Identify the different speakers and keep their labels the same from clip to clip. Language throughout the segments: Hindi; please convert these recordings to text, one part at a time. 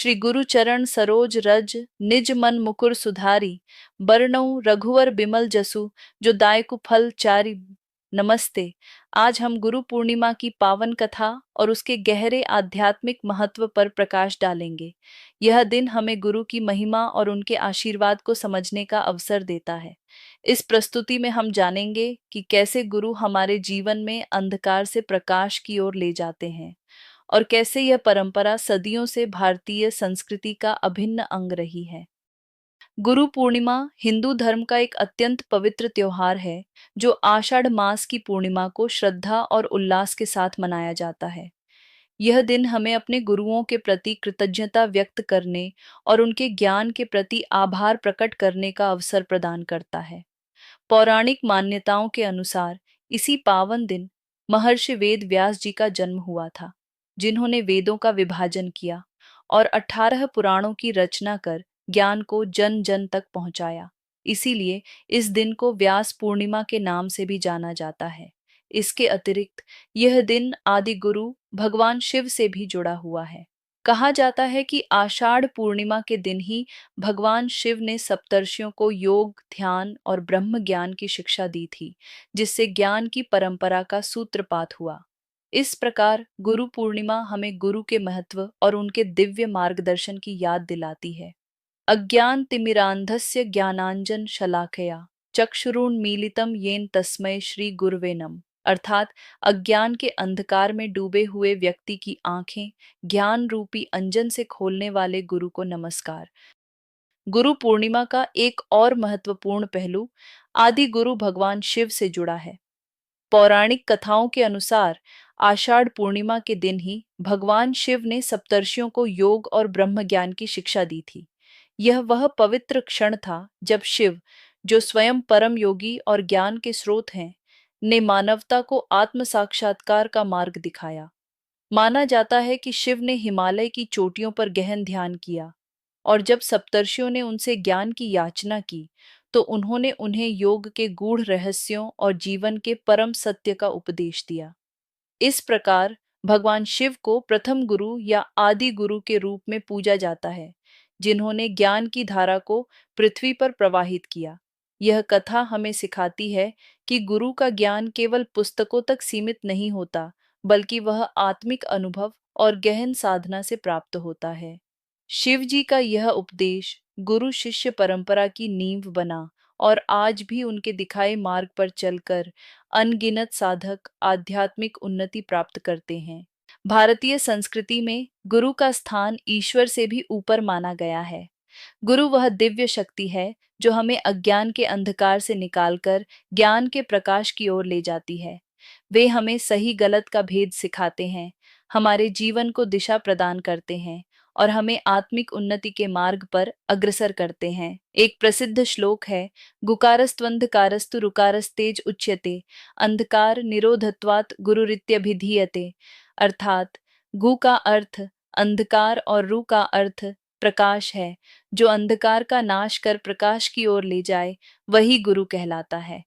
Speaker 1: श्री गुरु चरण सरोज रज, निज मन मुकुर सुधारी। बरनउँ रघुवर बिमल जसु, जो दायकु फल चारि। नमस्ते। आज हम गुरु पूर्णिमा की पावन कथा और उसके गहरे आध्यात्मिक महत्व पर प्रकाश डालेंगे। यह दिन हमें गुरु की महिमा और उनके आशीर्वाद को समझने का अवसर देता है। इस प्रस्तुति में हम जानेंगे कि कैसे गुरु हमारे जीवन में अंधकार से प्रकाश की ओर ले जाते हैं और कैसे यह परंपरा सदियों से भारतीय संस्कृति का अभिन्न अंग रही है। गुरु पूर्णिमा हिंदू धर्म का एक अत्यंत पवित्र त्योहार है, जो आषाढ़ मास की पूर्णिमा को श्रद्धा और उल्लास के साथ मनाया जाता है। यह दिन हमें अपने गुरुओं के प्रति कृतज्ञता व्यक्त करने और उनके ज्ञान के प्रति आभार प्रकट करने का अवसर प्रदान करता है। पौराणिक मान्यताओं के अनुसार इसी पावन दिन महर्षि वेद व्यास जी का जन्म हुआ था, जिन्होंने वेदों का विभाजन किया और 18 पुराणों की रचना कर ज्ञान को जन जन तक पहुंचाया। इसीलिए इस दिन को व्यास पूर्णिमा के नाम से भी जाना जाता है। इसके अतिरिक्त यह दिन आदि गुरु भगवान शिव से भी जुड़ा हुआ है। कहा जाता है कि आषाढ़ पूर्णिमा के दिन ही भगवान शिव ने सप्तर्षियों को योग, ध्यान और ब्रह्म ज्ञान की शिक्षा दी थी, जिससे ज्ञान की परंपरा का सूत्रपात हुआ। इस प्रकार गुरु पूर्णिमा हमें गुरु के महत्व और उनके दिव्य मार्गदर्शन की याद दिलाती है। अज्ञान तिमिरांधस्य ज्ञानांजन शलाकया चक्षुरुन्मीलितं येन तस्मै श्री गुरवे नमः। अर्थात अज्ञान के अंधकार में डूबे हुए व्यक्ति की आंखें ज्ञान रूपी अंजन से खोलने वाले गुरु को नमस्कार। गुरु पूर्णिमा का एक और महत्वपूर्ण पहलू आदि गुरु भगवान शिव से जुड़ा है। पौराणिक कथाओं के अनुसार आषाढ़ पूर्णिमा के दिन ही भगवान शिव ने सप्तर्षियों को योग और ब्रह्म ज्ञान की शिक्षा दी थी। यह वह पवित्र क्षण था जब शिव, जो स्वयं परम योगी और ज्ञान के स्रोत हैं, ने मानवता को आत्म साक्षात्कार का मार्ग दिखाया। माना जाता है कि शिव ने हिमालय की चोटियों पर गहन ध्यान किया और जब सप्तर्षियों ने उनसे ज्ञान की याचना की, तो उन्होंने उन्हें योग के गूढ़ रहस्यों और जीवन के परम सत्य का उपदेश दिया। इस प्रकार भगवान शिव को प्रथम गुरु या आदि गुरु के रूप में पूजा जाता है, जिन्होंने ज्ञान की धारा को पृथ्वी पर प्रवाहित किया। यह कथा हमें सिखाती है कि गुरु का ज्ञान केवल पुस्तकों तक सीमित नहीं होता, बल्कि वह आत्मिक अनुभव और गहन साधना से प्राप्त होता है। शिव जी का यह उपदेश गुरु शिष्य परंपरा की नींव बना और आज भी उनके दिखाए मार्ग पर चलकर अनगिनत साधक आध्यात्मिक उन्नति प्राप्त करते हैं। भारतीय संस्कृति में गुरु का स्थान ईश्वर से भी ऊपर माना गया है। गुरु वह दिव्य शक्ति है जो हमें अज्ञान के अंधकार से निकालकर ज्ञान के प्रकाश की ओर ले जाती है। वे हमें सही गलत का भेद सिखाते हैं, हमारे जीवन को दिशा प्रदान करते हैं और हमें आत्मिक उन्नति के मार्ग पर अग्रसर करते हैं। एक प्रसिद्ध श्लोक है, गुकारस्त्वंधकारस्तु रुकारस्तेज उच्यते, अंधकार निरोधत्वात् गुरुरित्यभिधीयते। अर्थात गु का अर्थ अंधकार और रु का अर्थ प्रकाश है। जो अंधकार का नाश कर प्रकाश की ओर ले जाए, वही गुरु कहलाता है।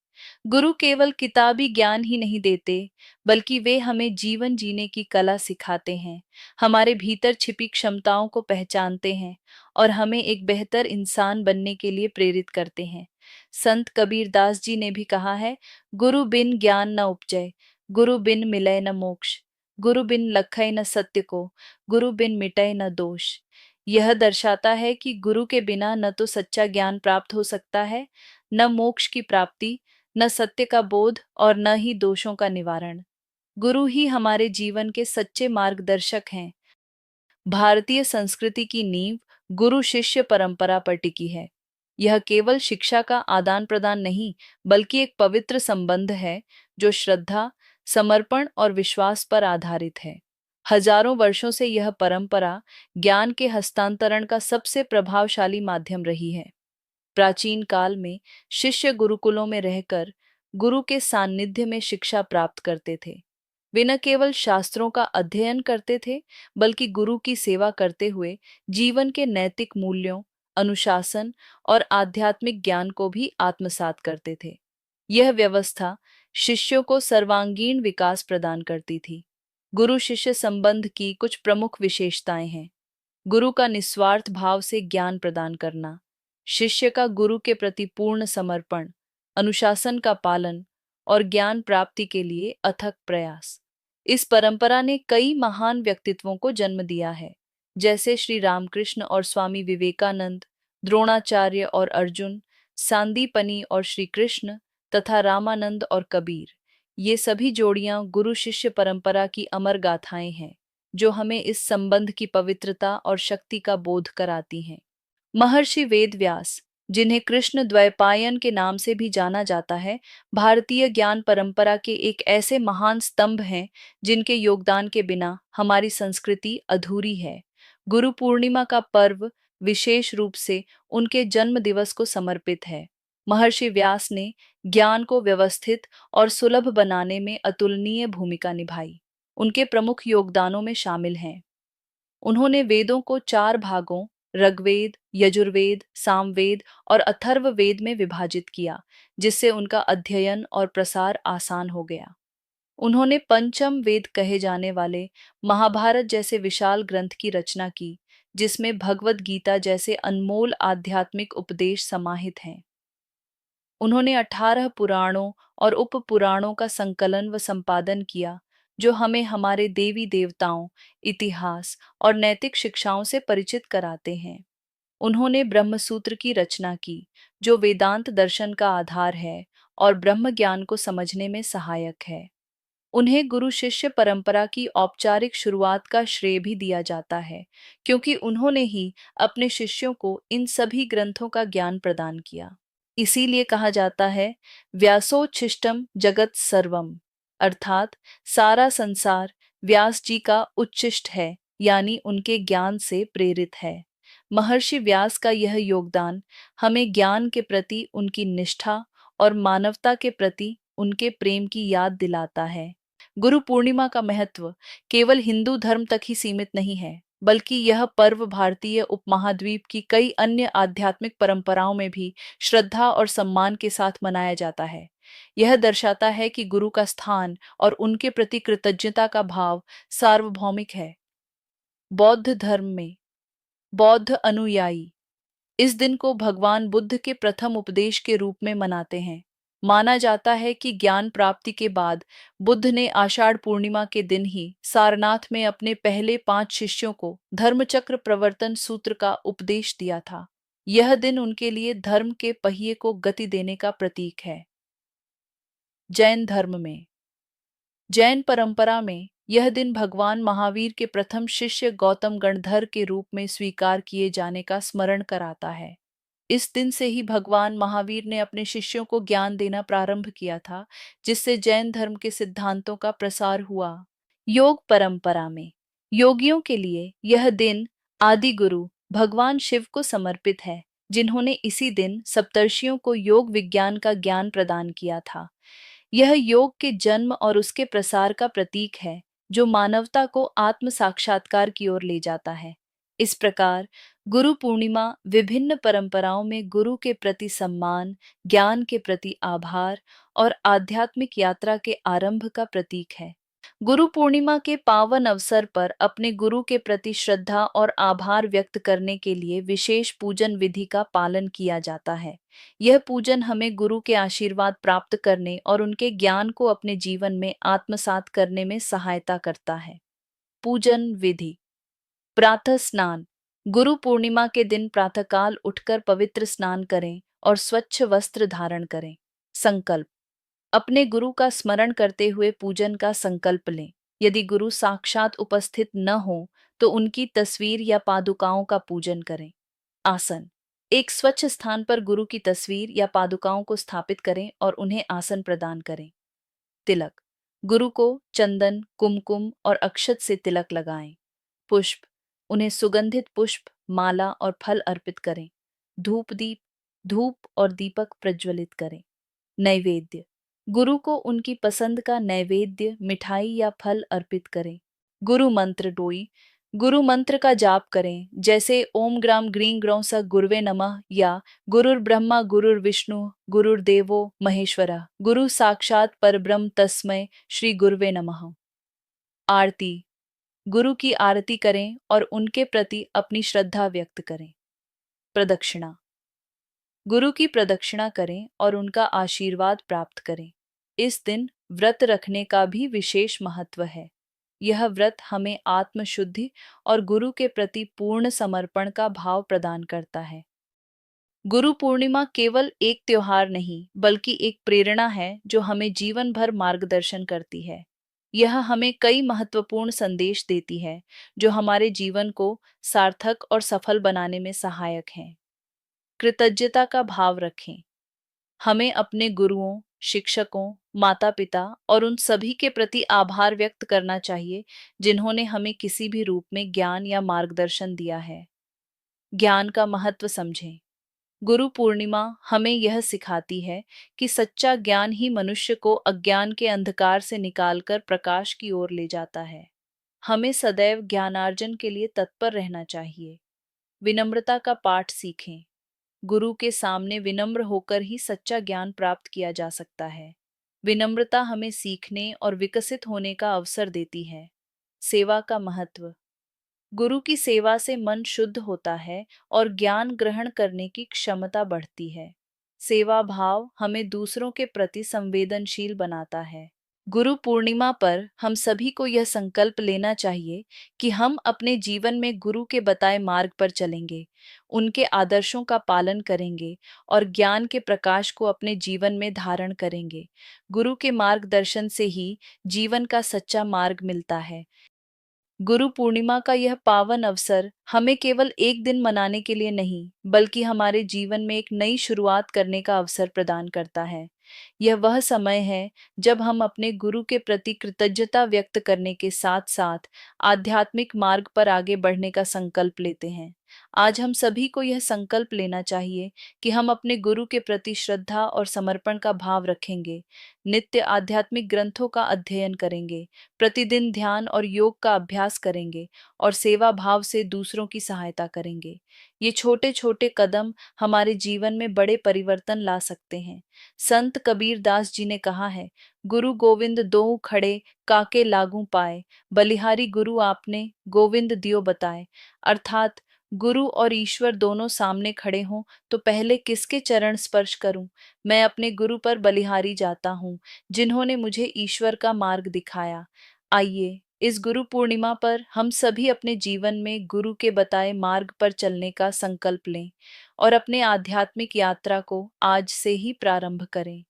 Speaker 1: गुरु केवल किताबी ज्ञान ही नहीं देते, बल्कि वे हमें जीवन जीने की कला सिखाते हैं, हमारे भीतर छिपी क्षमताओं को पहचानते हैं और हमें एक बेहतर इंसान बनने के लिए प्रेरित करते हैं। संत कबीरदास जी ने भी कहा है, गुरु बिन ज्ञान न उपजै, गुरु बिन मिलै न मोक्ष, गुरु बिन लखै न सत्य को, गुरु बिन मिटै न दोष। यह दर्शाता है कि गुरु के बिना न तो सच्चा ज्ञान प्राप्त हो सकता है, न मोक्ष की प्राप्ति, न सत्य का बोध और न ही दोषों का निवारण। गुरु ही हमारे जीवन के सच्चे मार्गदर्शक हैं। भारतीय संस्कृति की नींव गुरु शिष्य परंपरा पर टिकी है। यह केवल शिक्षा का आदान प्रदान नहीं, बल्कि एक पवित्र संबंध है जो श्रद्धा, समर्पण और विश्वास पर आधारित है। हजारों वर्षों से यह परंपरा ज्ञान के हस्तांतरण का सबसे प्रभावशाली माध्यम रही है। प्राचीन काल में शिष्य गुरुकुलों में रहकर गुरु के सानिध्य में शिक्षा प्राप्त करते थे। वे न केवल शास्त्रों का अध्ययन करते थे, बल्कि गुरु की सेवा करते हुए जीवन के नैतिक मूल्यों, अनुशासन और आध्यात्मिक ज्ञान को भी आत्मसात करते थे। यह व्यवस्था शिष्यों को सर्वांगीण विकास प्रदान करती थी। गुरु शिष्य संबंध की कुछ प्रमुख विशेषताएं हैं। गुरु का निस्वार्थ भाव से ज्ञान प्रदान करना, शिष्य का गुरु के प्रति पूर्ण समर्पण, अनुशासन का पालन और ज्ञान प्राप्ति के लिए अथक प्रयास। इस परंपरा ने कई महान व्यक्तित्वों को जन्म दिया है, जैसे श्री रामकृष्ण और स्वामी विवेकानंद, द्रोणाचार्य और अर्जुन, सांदीपनी और श्री कृष्ण तथा रामानंद और कबीर। ये सभी जोड़ियां गुरु शिष्य परंपरा की अमर गाथाएं हैं, जो हमें इस संबंध की पवित्रता और शक्ति का बोध कराती हैं। महर्षि वेदव्यास, जिन्हें कृष्ण द्वैपायन के नाम से भी जाना जाता है, भारतीय ज्ञान परंपरा के एक ऐसे महान स्तंभ हैं जिनके योगदान के बिना हमारी संस्कृति अधूरी है। गुरु पूर्णिमा का पर्व विशेष रूप से उनके जन्म दिवस को समर्पित है। महर्षि व्यास ने ज्ञान को व्यवस्थित और सुलभ बनाने में अतुलनीय भूमिका निभाई। उनके प्रमुख योगदानों में शामिल हैं: उन्होंने वेदों को 4 भागों ऋग्वेद, यजुर्वेद, सामवेद और अथर्ववेद में विभाजित किया, जिससे उनका अध्ययन और प्रसार आसान हो गया। उन्होंने पंचम वेद कहे जाने वाले महाभारत जैसे विशाल ग्रंथ की रचना की, जिसमें भगवद गीता जैसे अनमोल आध्यात्मिक उपदेश समाहित हैं। उन्होंने 18 पुराणों और उप पुराणों का संकलन व संपादन किया, जो हमें हमारे देवी देवताओं, इतिहास और नैतिक शिक्षाओं से परिचित कराते हैं। उन्होंने ब्रह्मसूत्र की रचना की, जो वेदांत दर्शन का आधार है और ब्रह्म ज्ञान को समझने में सहायक है। उन्हें गुरु शिष्य परंपरा की औपचारिक शुरुआत का श्रेय भी दिया जाता है, क्योंकि उन्होंने ही अपने शिष्यों को इन सभी ग्रंथों का ज्ञान प्रदान किया। इसीलिए कहा जाता है, व्यासोच्छिष्टम जगत सर्वम, अर्थात सारा संसार व्यास जी का उच्छिष्ट है, यानी उनके ज्ञान से प्रेरित है। महर्षि व्यास का यह योगदान हमें ज्ञान के प्रति उनकी निष्ठा और मानवता के प्रति उनके प्रेम की याद दिलाता है। गुरु पूर्णिमा का महत्व केवल हिंदू धर्म तक ही सीमित नहीं है, बल्कि यह पर्व भारतीय उपमहाद्वीप की कई अन्य आध्यात्मिक परंपराओं में भी श्रद्धा और सम्मान के साथ मनाया जाता है। यह दर्शाता है कि गुरु का स्थान और उनके प्रति कृतज्ञता का भाव सार्वभौमिक है। बौद्ध धर्म में बौद्ध अनुयायी इस दिन को भगवान बुद्ध के प्रथम उपदेश के रूप में मनाते हैं। माना जाता है कि ज्ञान प्राप्ति के बाद बुद्ध ने आषाढ़ पूर्णिमा के दिन ही सारनाथ में अपने पहले 5 शिष्यों को धर्मचक्र प्रवर्तन सूत्र का उपदेश दिया था। यह दिन उनके लिए धर्म के पहिए को गति देने का प्रतीक है। जैन धर्म में जैन परंपरा में यह दिन भगवान महावीर के प्रथम शिष्य गौतम गणधर के रूप में स्वीकार किए जाने का स्मरण कराता है। इस दिन से ही भगवान महावीर ने अपने शिष्यों को ज्ञान देना प्रारंभ किया था, जिससे जैन धर्म के सिद्धांतों का प्रसार हुआ। योग परंपरा में योगियों के लिए यह दिन आदि गुरु भगवान शिव को समर्पित है, जिन्होंने इसी दिन सप्तर्षियों को योग विज्ञान का ज्ञान प्रदान किया था। यह योग के जन्म और उसके प्रसार का प्रतीक है, जो मानवता को आत्म साक्षात्कार की ओर ले जाता है। इस प्रकार गुरु पूर्णिमा विभिन्न परंपराओं में गुरु के प्रति सम्मान, ज्ञान के प्रति आभार और आध्यात्मिक यात्रा के आरंभ का प्रतीक है। गुरु पूर्णिमा के पावन अवसर पर अपने गुरु के प्रति श्रद्धा और आभार व्यक्त करने के लिए विशेष पूजन विधि का पालन किया जाता है। यह पूजन हमें गुरु के आशीर्वाद प्राप्त करने और उनके ज्ञान को अपने जीवन में आत्मसात करने में सहायता करता है। पूजन विधि: प्रातः स्नान: गुरु पूर्णिमा के दिन प्रातःकाल उठकर पवित्र स्नान करें और स्वच्छ वस्त्र धारण करें। संकल्प: अपने गुरु का स्मरण करते हुए पूजन का संकल्प लें। यदि गुरु साक्षात उपस्थित न हो तो उनकी तस्वीर या पादुकाओं का पूजन करें। आसन: एक स्वच्छ स्थान पर गुरु की तस्वीर या पादुकाओं को स्थापित करें और उन्हें आसन प्रदान करें। तिलक: गुरु को चंदन, कुमकुम और अक्षत से तिलक लगाएं। पुष्प: उन्हें सुगंधित पुष्प, माला और फल अर्पित करें। धूप और दीपक प्रज्वलित करें। नैवेद्य: गुरु को उनकी पसंद का नैवेद्य, मिठाई या फल अर्पित करें। गुरु मंत्र डोई: गुरु मंत्र का जाप करें, जैसे ओम ग्राम ग्रीं ग्रौं स गुरुवे नमः या गुरुर्ब्रह्मा गुरुर्विष्णु गुरुर्देवो महेश्वरः, गुरु साक्षात परब्रह्म तस्मै श्री गुरुवे नमः। आरती: गुरु की आरती करें और उनके प्रति अपनी श्रद्धा व्यक्त करें। प्रदक्षिणा। गुरु की प्रदक्षिणा करें और उनका आशीर्वाद प्राप्त करें। इस दिन व्रत रखने का भी विशेष महत्व है। यह व्रत हमें आत्मशुद्धि और गुरु के प्रति पूर्ण समर्पण का भाव प्रदान करता है। गुरु पूर्णिमा केवल एक त्योहार नहीं, बल्कि एक प्रेरणा है जो हमें जीवन भर मार्गदर्शन करती है। यह हमें कई महत्वपूर्ण संदेश देती है, जो हमारे जीवन को सार्थक और सफल बनाने में सहायक हैं। कृतज्ञता का भाव रखें। हमें अपने गुरुओं, शिक्षकों, माता-पिता और उन सभी के प्रति आभार व्यक्त करना चाहिए, जिन्होंने हमें किसी भी रूप में ज्ञान या मार्गदर्शन दिया है। ज्ञान का महत्व समझें। गुरु पूर्णिमा हमें यह सिखाती है कि सच्चा ज्ञान ही मनुष्य को अज्ञान के अंधकार से निकालकर प्रकाश की ओर ले जाता है। हमें सदैव ज्ञानार्जन के लिए तत्पर रहना चाहिए। विनम्रता का पाठ सीखें। गुरु के सामने विनम्र होकर ही सच्चा ज्ञान प्राप्त किया जा सकता है। विनम्रता हमें सीखने और विकसित होने का अवसर देती है। सेवा का महत्व। गुरु की सेवा से मन शुद्ध होता है और ज्ञान ग्रहण करने की क्षमता बढ़ती है। सेवा भाव हमें दूसरों के प्रति संवेदनशील बनाता है। गुरु पूर्णिमा पर हम सभी को यह संकल्प लेना चाहिए कि हम अपने जीवन में गुरु के बताए मार्ग पर चलेंगे, उनके आदर्शों का पालन करेंगे और ज्ञान के प्रकाश को अपने जीवन में धारण करेंगे। गुरु के मार्गदर्शन से ही जीवन का सच्चा मार्ग मिलता है। गुरु पूर्णिमा का यह पावन अवसर हमें केवल एक दिन मनाने के लिए नहीं, बल्कि हमारे जीवन में एक नई शुरुआत करने का अवसर प्रदान करता है। यह वह समय है जब हम अपने गुरु के प्रति कृतज्ञता व्यक्त करने के साथ साथ आध्यात्मिक मार्ग पर आगे बढ़ने का संकल्प लेते हैं। आज हम सभी को यह संकल्प लेना चाहिए कि हम अपने गुरु के प्रति श्रद्धा और समर्पण का भाव रखेंगे, नित्य आध्यात्मिक ग्रंथों का अध्ययन करेंगे, प्रतिदिन ध्यान और योग का अभ्यास करेंगे और सेवा भाव से दूसरों की सहायता करेंगे। ये छोटे छोटे कदम हमारे जीवन में बड़े परिवर्तन ला सकते हैं। संत कबीर दास जी ने कहा है, गुरु गोविंद दोऊ खड़े, काके लागू पाए, बलिहारी गुरु आपने, गोविंद दियो बताए। अर्थात गुरु और ईश्वर दोनों सामने खड़े हों तो पहले किसके चरण स्पर्श करूं? मैं अपने गुरु पर बलिहारी जाता हूँ, जिन्होंने मुझे ईश्वर का मार्ग दिखाया। आइए इस गुरु पूर्णिमा पर हम सभी अपने जीवन में गुरु के बताए मार्ग पर चलने का संकल्प लें और अपने आध्यात्मिक यात्रा को आज से ही प्रारंभ करें।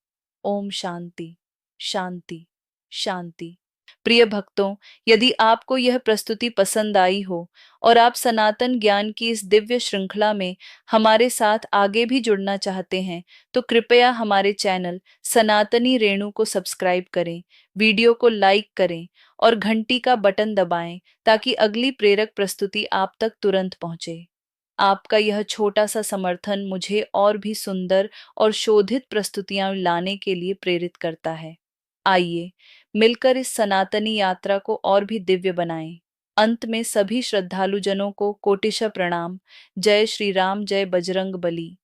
Speaker 1: ओम शांति, शांति, शांति। प्रिय भक्तों, यदि आपको यह प्रस्तुति पसंद आई हो और आप सनातन ज्ञान की इस दिव्य श्रृंखला में हमारे साथ आगे भी जुड़ना चाहते हैं, तो कृपया हमारे चैनल सनातनी रेणु को सब्सक्राइब करें, वीडियो को लाइक करें और घंटी का बटन दबाएं ताकि अगली प्रेरक प्रस्तुति आप तक तुरंत पहुंचे। आपका यह छोटा सा समर्थन मुझे और भी सुंदर और शोधित प्रस्तुतियां लाने के लिए प्रेरित करता है। आइए मिलकर इस सनातनी यात्रा को और भी दिव्य बनाएं। अंत में सभी श्रद्धालुजनों को कोटिशः प्रणाम। जय श्री राम, जय बजरंग बली।